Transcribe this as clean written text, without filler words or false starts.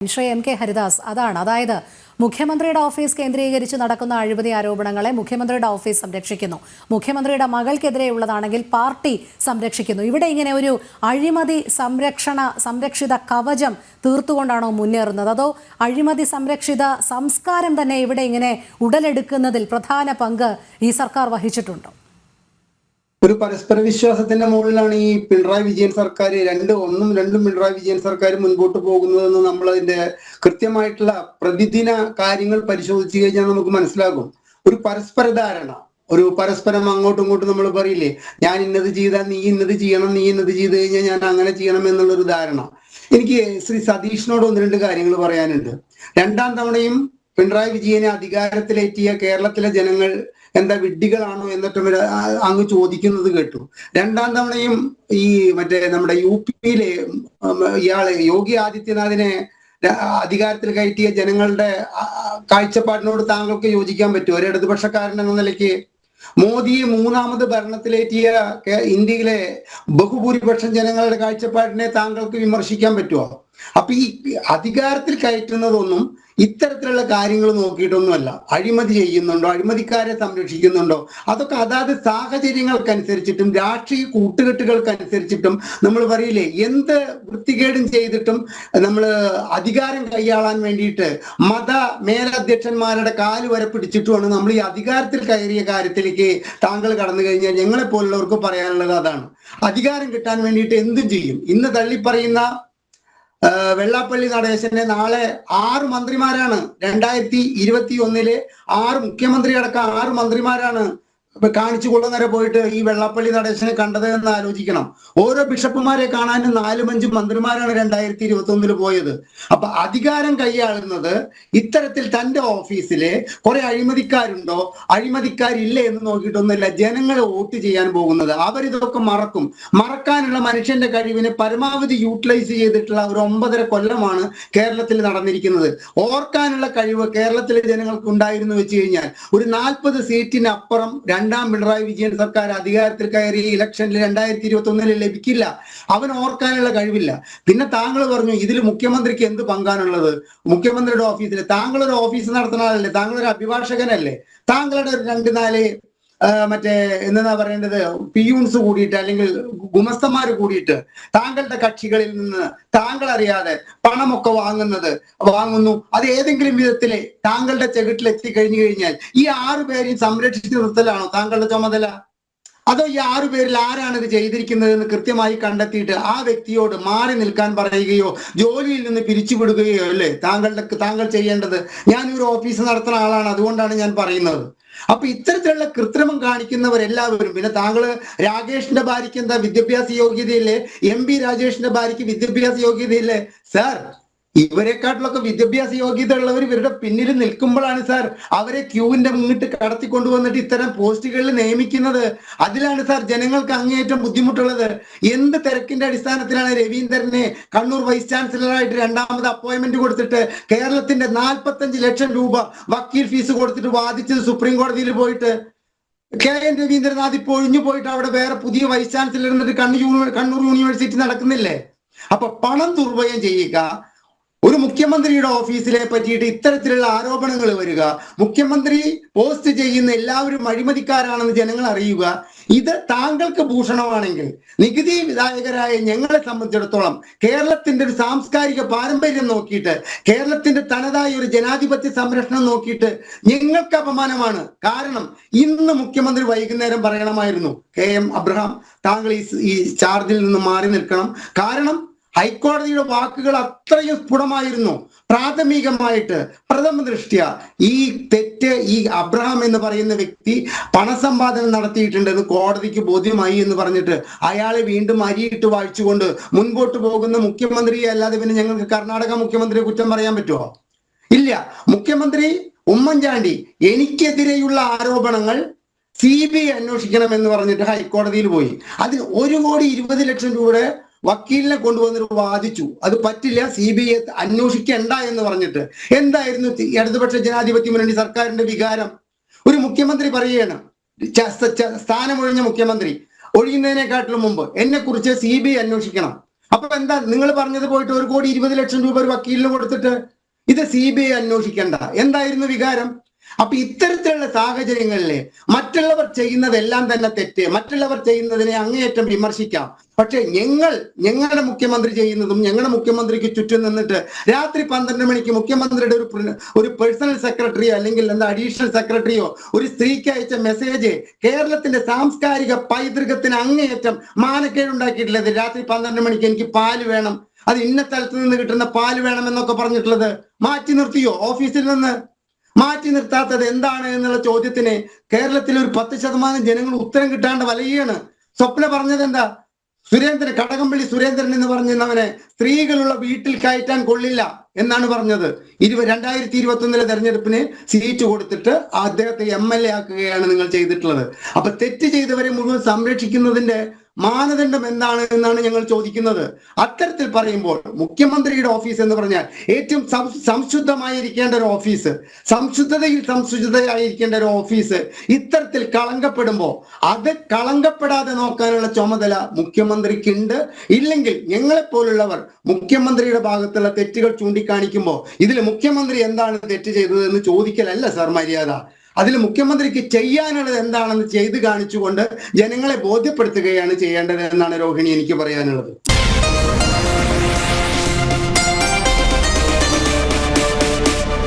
Shri M K Haridas, അതായത് മുഖ്യമന്ത്രിയുടെ office കേന്ദ്രീകരിച്ച് നടക്കുന്ന അഴിമതി ആരോപണങ്ങളെ മുഖ്യമന്ത്രിയുടെ ഓഫീസ് സംരക്ഷിക്കുന്നു, മുഖ്യമന്ത്രിയുടെ മകൾക്കെതിരെയുള്ളതാണെങ്കിൽ പാർട്ടി സംരക്ഷിക്കുന്നു. ഇവിടെ ഇങ്ങനെ ഒരു അഴിമതി സംരക്ഷിത കവചം തീർത്തുകൊണ്ടാണോ മുന്നേറുന്നത്, അതോ അഴിമതി സംരക്ഷിത സംസ്കാരം തന്നെ ഇവിടെ ഇങ്ങനെ ഉടലെടുക്കുന്നതിൽ പ്രധാന പങ്ക് ഈ സർക്കാർ വഹിച്ചിട്ടുണ്ടോ? ഒരു പരസ്പര വിശ്വാസത്തിന്റെ മുകളിലാണ് ഈ പിണറായി വിജയൻ സർക്കാർ ഒന്നും രണ്ടും പിണറായി വിജയൻ സർക്കാർ മുൻപോട്ട് പോകുന്നതെന്ന് നമ്മൾ അതിന്റെ കൃത്യമായിട്ടുള്ള പ്രതിദിന കാര്യങ്ങൾ പരിശോധിച്ചു കഴിഞ്ഞാൽ നമുക്ക് മനസ്സിലാകും. ഒരു പരസ്പര ധാരണ, ഒരു പരസ്പരം അങ്ങോട്ടും ഇങ്ങോട്ടും നമ്മൾ പറയില്ലേ, ഞാൻ ഇന്നത് ചെയ്താൽ നീ ഇന്നത് ചെയ്യണം, നീ ഇന്നത് ചെയ്ത് കഴിഞ്ഞാൽ ഞാൻ അങ്ങനെ ചെയ്യണം എന്നുള്ളൊരു ധാരണ. എനിക്ക് ശ്രീ സതീഷിനോട് ഒന്ന് രണ്ട് കാര്യങ്ങൾ പറയാനുണ്ട്. രണ്ടാം തവണയും പിണറായി വിജയനെ അധികാരത്തിലേറ്റിയ കേരളത്തിലെ ജനങ്ങൾ എന്താ വിഡ്ഢികളാണോ എന്നിട്ട് അങ്ങ് ചോദിക്കുന്നത് കേട്ടു. രണ്ടാം തവണയും ഈ നമ്മുടെ UP-യിലെ ഇയാള് യോഗി ആദിത്യനാഥിനെ അധികാരത്തിൽ കയറ്റിയ ജനങ്ങളുടെ കാഴ്ചപ്പാടിനോട് താങ്കൾക്ക് യോജിക്കാൻ പറ്റുമോ? ഒരു ഇടതുപക്ഷക്കാരൻ എന്ന നിലയ്ക്ക് മോദിയെ മൂന്നാമത് ഭരണത്തിലേറ്റിയ ഇന്ത്യയിലെ ബഹുഭൂരിപക്ഷം ജനങ്ങളുടെ കാഴ്ചപ്പാടിനെ താങ്കൾക്ക് വിമർശിക്കാൻ പറ്റുമോ? അപ്പൊ ഈ അധികാരത്തിൽ കയറ്റുന്നതൊന്നും ഇത്തരത്തിലുള്ള കാര്യങ്ങൾ നോക്കിയിട്ടൊന്നുമല്ല. അഴിമതി ചെയ്യുന്നുണ്ടോ, അഴിമതിക്കാരെ സംരക്ഷിക്കുന്നുണ്ടോ, അതൊക്കെ അതാത് സാഹചര്യങ്ങൾക്കനുസരിച്ചിട്ടും രാഷ്ട്രീയ കൂട്ടുകെട്ടുകൾക്കനുസരിച്ചിട്ടും നമ്മൾ പറയില്ലേ, എന്ത് വൃത്തികേടും ചെയ്തിട്ടും നമ്മൾ അധികാരം കൈയാളാൻ വേണ്ടിയിട്ട് മത മേലധ്യക്ഷന്മാരുടെ കാല് വരെ പിടിച്ചിട്ടുമാണ് നമ്മൾ ഈ അധികാരത്തിൽ കയറിയ കാര്യത്തിലേക്ക് താങ്കൾ കടന്നു കഴിഞ്ഞാൽ ഞങ്ങളെ പോലുള്ളവർക്ക് പറയാനുള്ളത് അതാണ്. അധികാരം കിട്ടാൻ വേണ്ടിയിട്ട് എന്തും ചെയ്യും. ഇന്ന് തള്ളിപ്പറയുന്ന വെള്ളാപ്പള്ളി നടേശനെ നാളെ 6 മന്ത്രിമാരാണ്, 2021 മുഖ്യമന്ത്രി അടക്കം 6 മന്ത്രിമാരാണ് കാണിച്ചു കൊള്ളുന്നവരെ പോയിട്ട് ഈ വെള്ളാപ്പള്ളി നടേശനെ കണ്ടത് എന്ന് ആലോചിക്കണം. ഓരോ ബിഷപ്പുമാരെ കാണാനും 4-5 മന്ത്രിമാരാണ് 2021 പോയത്. അപ്പൊ അധികാരം കൈയാളുന്നത് ഇത്തരത്തിൽ തന്റെ ഓഫീസിലെ കുറെ അഴിമതിക്കാരുണ്ടോ അഴിമതിക്കാരില്ലേ എന്ന് നോക്കിയിട്ടൊന്നുമില്ല ജനങ്ങളെ വോട്ട് ചെയ്യാൻ പോകുന്നത്. അവരിതൊക്കെ മറക്കാനുള്ള മനുഷ്യന്റെ കഴിവിനെ പരമാവധി യൂട്ടിലൈസ് ചെയ്തിട്ടുള്ള ഒരു 9.5 കൊല്ലമാണ് കേരളത്തിൽ നടന്നിരിക്കുന്നത്. ഓർക്കാനുള്ള കഴിവ് കേരളത്തിലെ ജനങ്ങൾക്ക് ഉണ്ടായിരുന്നു വെച്ച് കഴിഞ്ഞാൽ ഒരു 40 സീറ്റിനപ്പുറം രണ്ടാം പിണറായി വിജയൻ സർക്കാർ അധികാരത്തിൽ കയറി ഇലക്ഷനിൽ 2021 ലഭിക്കില്ല. അവൻ ഓർക്കാനുള്ള കഴിവില്ല. പിന്നെ താങ്കൾ പറഞ്ഞു ഇതിൽ മുഖ്യമന്ത്രിക്ക് എന്ത് പങ്കാണുള്ളത്? മുഖ്യമന്ത്രിയുടെ ഓഫീസിൽ താങ്കളൊരു ഓഫീസ് നടത്തുന്ന ആളല്ലേ, താങ്കളൊരു അഭിഭാഷകനല്ലേ, താങ്കളുടെ ഒരു 2-4 എന്താ പറയേണ്ടത് പിയൂൺസ് കൂടിയിട്ട് അല്ലെങ്കിൽ ഗുമസ്തന്മാർ കൂടിയിട്ട് താങ്കളുടെ കക്ഷികളിൽ നിന്ന് താങ്കൾ അറിയാതെ പണമൊക്കെ വാങ്ങുന്നു. അത് ഏതെങ്കിലും വിധത്തില് താങ്കളുടെ ചെകിട്ടിൽ എത്തിക്കഴിഞ്ഞു കഴിഞ്ഞാൽ ഈ 6 പേരെയും സംരക്ഷിച്ചു നിർത്തലാണോ താങ്കളുടെ ചുമതല? അതോ ഈ 6 പേരിൽ ആരാണ് ഇത് ചെയ്തിരിക്കുന്നതെന്ന് കൃത്യമായി കണ്ടെത്തിയിട്ട് ആ വ്യക്തിയോട് മാറി നിൽക്കാൻ പറയുകയോ ജോലിയിൽ നിന്ന് പിരിച്ചുവിടുകയോ അല്ലേ താങ്കൾ ചെയ്യേണ്ടത്? ഞാൻ ഒരു ഓഫീസ് നടത്തുന്ന ആളാണ്, അതുകൊണ്ടാണ് ഞാൻ പറയുന്നത്. അപ്പൊ ഇത്തരത്തിലുള്ള കൃത്രിമം കാണിക്കുന്നവരെല്ലാവരും, പിന്നെ താങ്കള് രാകേഷിന്റെ ഭാര്യയ്ക്ക് എന്താ വിദ്യാഭ്യാസ യോഗ്യതയില്ലേ, MP രാജേഷിന്റെ ഭാര്യയ്ക്ക് വിദ്യാഭ്യാസ യോഗ്യതയില്ലേ? സാർ, ഇവരെക്കാട്ടിലൊക്കെ വിദ്യാഭ്യാസ യോഗ്യത ഉള്ളവർ ഇവരുടെ പിന്നിൽ നിൽക്കുമ്പോഴാണ് സാർ അവരെ ക്യൂവിന്റെ മുന്നിട്ട് കടത്തിക്കൊണ്ടുവന്നിട്ട് ഇത്തരം പോസ്റ്റുകളിൽ നിയമിക്കുന്നത്. അതിലാണ് സാർ ജനങ്ങൾക്ക് അങ്ങേയറ്റം ബുദ്ധിമുട്ടുള്ളത്. എന്ത് തിരക്കിന്റെ അടിസ്ഥാനത്തിലാണ് രവീന്ദ്രനെ കണ്ണൂർ വൈസ് ചാൻസലറായിട്ട് 2ാമത് അപ്പോയിന്റ്മെന്റ് കൊടുത്തിട്ട് കേരളത്തിന്റെ 45 ലക്ഷം രൂപ വക്കീൽ ഫീസ് കൊടുത്തിട്ട് വാദിച്ചത് സുപ്രീം കോടതിയിൽ പോയിട്ട്? KN രവീന്ദ്രനാഥ് ഇപ്പോൾ ഒഴിഞ്ഞു പോയിട്ട് അവിടെ വേറെ പുതിയ വൈസ് ചാൻസലർ എന്നിട്ട് കണ്ണൂർ യൂണിവേഴ്സിറ്റി നടക്കുന്നില്ലേ? അപ്പൊ പണം ദുർവ്യയം ചെയ്യുക, ഒരു മുഖ്യമന്ത്രിയുടെ ഓഫീസിലെ പറ്റിയിട്ട് ഇത്തരത്തിലുള്ള ആരോപണങ്ങൾ വരിക, മുഖ്യമന്ത്രി പോസ്റ്റ് ചെയ്യുന്ന എല്ലാവരും അഴിമതിക്കാരാണെന്ന് ജനങ്ങൾ അറിയുക, ഇത് താങ്കൾക്ക് ഭൂഷണമാണെങ്കിൽ നികുതി വിധായകരായ ഞങ്ങളെ സംബന്ധിച്ചിടത്തോളം കേരളത്തിന്റെ ഒരു സാംസ്കാരിക പാരമ്പര്യം നോക്കിയിട്ട്, കേരളത്തിന്റെ തനതായ ഒരു ജനാധിപത്യ സംരക്ഷണം നോക്കിയിട്ട് ഞങ്ങൾക്ക് അപമാനമാണ്. കാരണം ഇന്ന് മുഖ്യമന്ത്രി വൈകുന്നേരം പറയണമായിരുന്നു, KM അബ്രഹാം താങ്കൾ ഈ ചാർജിൽ നിന്ന് മാറി നിൽക്കണം. കാരണം ഹൈക്കോടതിയുടെ വാക്കുകൾ അത്രയും സ്ഫുടമായിരുന്നു. പ്രാഥമികമായിട്ട് പ്രഥമ ദൃഷ്ട്യ ഈ തെറ്റ് ഈ അബ്രഹാം എന്ന് പറയുന്ന വ്യക്തി പണസമ്പാദനം നടത്തിയിട്ടുണ്ടെന്ന് കോടതിക്ക് ബോധ്യമായി എന്ന് പറഞ്ഞിട്ട് അയാളെ വീണ്ടും അരിയിട്ട് വായിച്ചുകൊണ്ട് മുൻപോട്ട് പോകുന്ന മുഖ്യമന്ത്രിയെ അല്ലാതെ പിന്നെ ഞങ്ങൾക്ക് കർണാടക മുഖ്യമന്ത്രിയെ കുറ്റം പറയാൻ പറ്റുമോ? ഇല്ല. മുഖ്യമന്ത്രി ഉമ്മൻചാണ്ടി എനിക്കെതിരെയുള്ള ആരോപണങ്ങൾ CBI അന്വേഷിക്കണം എന്ന് പറഞ്ഞിട്ട് ഹൈക്കോടതിയിൽ പോയി. അതിന് 1,20,00,000 രൂപയുടെ വക്കീലിനെ കൊണ്ടുവന്നിട്ട് വാദിച്ചു. അത് പറ്റില്ല, CBI അന്വേഷിക്കണ്ട എന്ന് പറഞ്ഞിട്ട്. എന്തായിരുന്നു ഇടതുപക്ഷ ജനാധിപത്യ മുന്നണി സർക്കാരിന്റെ വികാരം? ഒരു മുഖ്യമന്ത്രി പറയുകയാണ്, സ്ഥാനമൊഴിഞ്ഞ മുഖ്യമന്ത്രി ഒഴിയുന്നതിനെക്കാട്ടിലും മുമ്പ് എന്നെ കുറിച്ച് CBI അന്വേഷിക്കണം. അപ്പൊ എന്താ നിങ്ങൾ പറഞ്ഞത് പോയിട്ട് 1,20,00,000 രൂപ ഒരു വക്കീലിന് കൊടുത്തിട്ട് ഇത് CBI അന്വേഷിക്കണ്ട എന്തായിരുന്നു വികാരം? അപ്പൊ ഇത്തരത്തിലുള്ള സാഹചര്യങ്ങളില് മറ്റുള്ളവർ ചെയ്യുന്നതെല്ലാം തന്നെ തെറ്റ്, മറ്റുള്ളവർ ചെയ്യുന്നതിനെ അങ്ങേയറ്റം വിമർശിക്കാം. പക്ഷെ ഞങ്ങളുടെ മുഖ്യമന്ത്രി ചെയ്യുന്നതും ഞങ്ങളുടെ മുഖ്യമന്ത്രിക്ക് ചുറ്റും നിന്നിട്ട് രാത്രി 12 മണിക്ക് മുഖ്യമന്ത്രിയുടെ ഒരു പേഴ്സണൽ സെക്രട്ടറിയോ അല്ലെങ്കിൽ എന്താ അഡീഷണൽ സെക്രട്ടറിയോ ഒരു സ്ത്രീക്ക് അയച്ച മെസ്സേജ് കേരളത്തിന്റെ സാംസ്കാരിക പൈതൃകത്തിന് അങ്ങേയറ്റം മാനക്കേടുണ്ടാക്കിയിട്ടുള്ളത്. രാത്രി 12 മണിക്ക് എനിക്ക് പാല് വേണം, അത് ഇന്ന സ്ഥലത്ത് നിന്ന് കിട്ടുന്ന പാല് വേണം എന്നൊക്കെ പറഞ്ഞിട്ടുള്ളത് മാറ്റി നിർത്തിയോ? ഓഫീസിൽ നിന്ന് മാറ്റി നിർത്താത്തത് എന്താണ് എന്നുള്ള ചോദ്യത്തിന് കേരളത്തിലെ ഒരു 10% ജനങ്ങൾ ഉത്തരം കിട്ടാണ്ട് വലയാണ്. സ്വപ്ന പറഞ്ഞത് എന്താ? കടകംപള്ളി സുരേന്ദ്രൻ എന്ന് പറഞ്ഞവനെ സ്ത്രീകളുള്ള വീട്ടിൽ കയറ്റാൻ കൊള്ളില്ല എന്നാണ് പറഞ്ഞത്. 2021 തെരഞ്ഞെടുപ്പിന് സീറ്റ് കൊടുത്തിട്ട് അദ്ദേഹത്തെ MLA ആക്കുകയാണ് നിങ്ങൾ ചെയ്തിട്ടുള്ളത്. അപ്പൊ തെറ്റ് ചെയ്തവരെ മുഴുവൻ സംരക്ഷിക്കുന്നതിന്റെ മാനദണ്ഡം എന്താണ് എന്നാണ് ഞങ്ങൾ ചോദിക്കുന്നത്. അത്തരത്തിൽ പറയുമ്പോൾ മുഖ്യമന്ത്രിയുടെ ഓഫീസ് എന്ന് പറഞ്ഞാൽ ഏറ്റവും സംശുദ്ധമായിരിക്കേണ്ട ഒരു ഓഫീസ്, സംശുദ്ധതയായിരിക്കേണ്ട ഒരു ഓഫീസ് ഇത്തരത്തിൽ കളങ്കപ്പെടുമ്പോൾ അത് കളങ്കപ്പെടാതെ നോക്കാനുള്ള ചുമതല മുഖ്യമന്ത്രിക്കുണ്ട്. ഇല്ലെങ്കിൽ ഞങ്ങളെപ്പോലുള്ളവർ മുഖ്യമന്ത്രിയുടെ ഭാഗത്തുള്ള തെറ്റുകൾ ചൂണ്ടിക്കാണിക്കുമ്പോൾ ഇതിൽ മുഖ്യമന്ത്രി എന്താണ് തെറ്റ് ചെയ്തത് എന്ന് ചോദിക്കലല്ല സാർ മര്യാദ. അതിൽ മുഖ്യമന്ത്രിക്ക് ചെയ്യാനുള്ളത് എന്താണെന്ന് ചെയ്ത് കാണിച്ചുകൊണ്ട് ജനങ്ങളെ ബോധ്യപ്പെടുത്തുകയാണ് ചെയ്യേണ്ടത് എന്നാണ് രോഹിണി എനിക്ക് പറയാനുള്ളത്.